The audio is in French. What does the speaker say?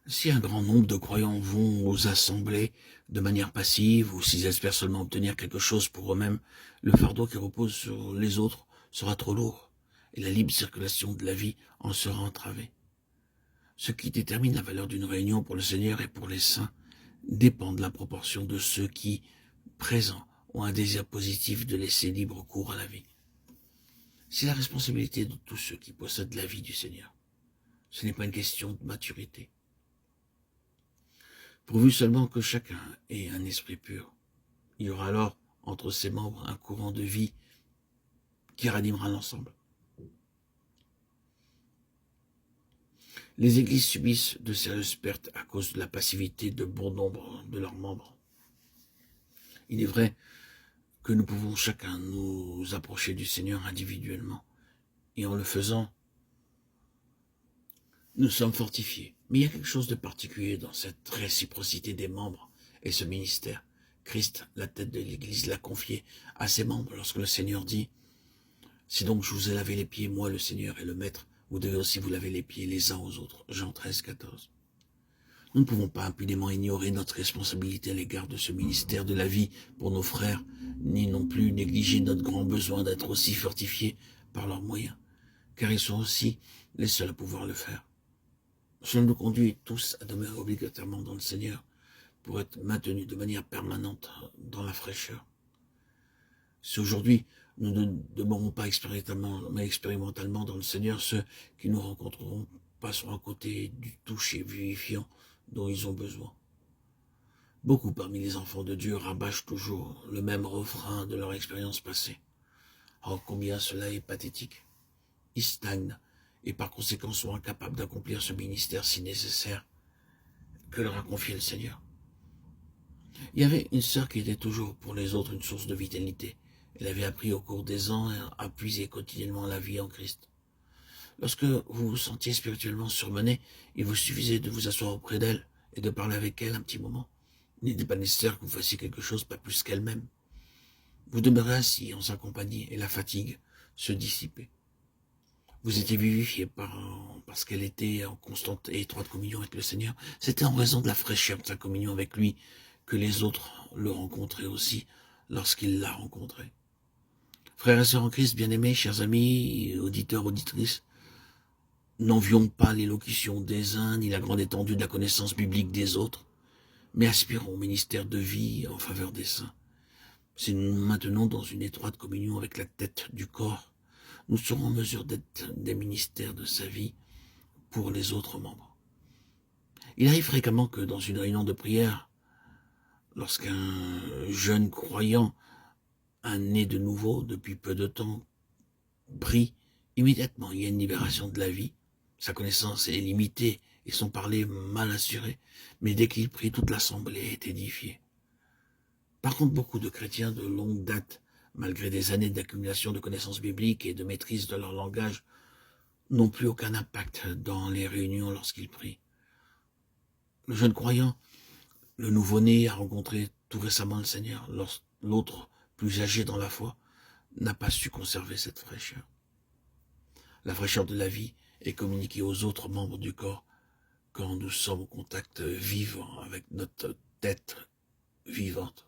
Si un grand nombre de croyants vont aux assemblées de manière passive ou s'ils espèrent seulement obtenir quelque chose pour eux-mêmes, le fardeau qui repose sur les autres sera trop lourd et la libre circulation de la vie en sera entravée. Ce qui détermine la valeur d'une réunion pour le Seigneur et pour les saints dépend de la proportion de ceux qui, présents, ont un désir positif de laisser libre cours à la vie. C'est la responsabilité de tous ceux qui possèdent la vie du Seigneur. Ce n'est pas une question de maturité. Pourvu seulement que chacun ait un esprit pur. Il y aura alors entre ses membres un courant de vie qui ranimera l'ensemble. Les églises subissent de sérieuses pertes à cause de la passivité de bon nombre de leurs membres. Il est vrai que nous pouvons chacun nous approcher du Seigneur individuellement, et en le faisant, nous sommes fortifiés. Mais il y a quelque chose de particulier dans cette réciprocité des membres et ce ministère. Christ, la tête de l'Église, l'a confié à ses membres lorsque le Seigneur dit « Si donc je vous ai lavé les pieds, moi le Seigneur et le Maître, vous devez aussi vous laver les pieds les uns aux autres. » Jean 13, 14. Nous ne pouvons pas impunément ignorer notre responsabilité à l'égard de ce ministère de la vie pour nos frères, ni non plus négliger notre grand besoin d'être aussi fortifiés par leurs moyens, car ils sont aussi les seuls à pouvoir le faire. Cela nous conduit tous à demeurer obligatoirement dans le Seigneur pour être maintenus de manière permanente dans la fraîcheur. Si aujourd'hui nous ne demeurons pas expérimentalement dans le Seigneur, ceux qui nous rencontreront passeront à côté du toucher vivifiant dont ils ont besoin. Beaucoup parmi les enfants de Dieu rabâchent toujours le même refrain de leur expérience passée. Oh, combien cela est pathétique. Ils stagnent et par conséquent sont incapables d'accomplir ce ministère si nécessaire que leur a confié le Seigneur. Il y avait une sœur qui était toujours pour les autres une source de vitalité. Elle avait appris au cours des ans à puiser quotidiennement la vie en Christ. Lorsque vous vous sentiez spirituellement surmené, il vous suffisait de vous asseoir auprès d'elle et de parler avec elle un petit moment. Il n'était pas nécessaire que vous fassiez quelque chose, pas plus qu'elle-même. Vous demeurez assis en sa compagnie et la fatigue se dissipait. Vous étiez vivifié parce qu'elle était en constante et étroite communion avec le Seigneur. C'était en raison de la fraîcheur de sa communion avec lui que les autres le rencontraient aussi lorsqu'il l'a rencontré. Frères et sœurs en Christ, bien-aimés, chers amis, auditeurs, auditrices, n'envions pas l'élocution des uns ni la grande étendue de la connaissance biblique des autres, mais aspirons au ministère de vie en faveur des saints. Si nous nous maintenons dans une étroite communion avec la tête du corps, nous serons en mesure d'être des ministères de sa vie pour les autres membres. Il arrive fréquemment que dans une réunion de prière, lorsqu'un jeune croyant, un né de nouveau depuis peu de temps, prie, immédiatement il y a une libération de la vie. Sa connaissance est limitée et son parler mal assuré, mais dès qu'il prie, toute l'assemblée est édifiée. Par contre, beaucoup de chrétiens de longue date, malgré des années d'accumulation de connaissances bibliques et de maîtrise de leur langage, n'ont plus aucun impact dans les réunions lorsqu'ils prient. Le jeune croyant, le nouveau-né, a rencontré tout récemment le Seigneur. L'autre, plus âgé dans la foi, n'a pas su conserver cette fraîcheur. La fraîcheur de la vie est communiquée aux autres membres du corps quand nous sommes au contact vivant avec notre tête vivante.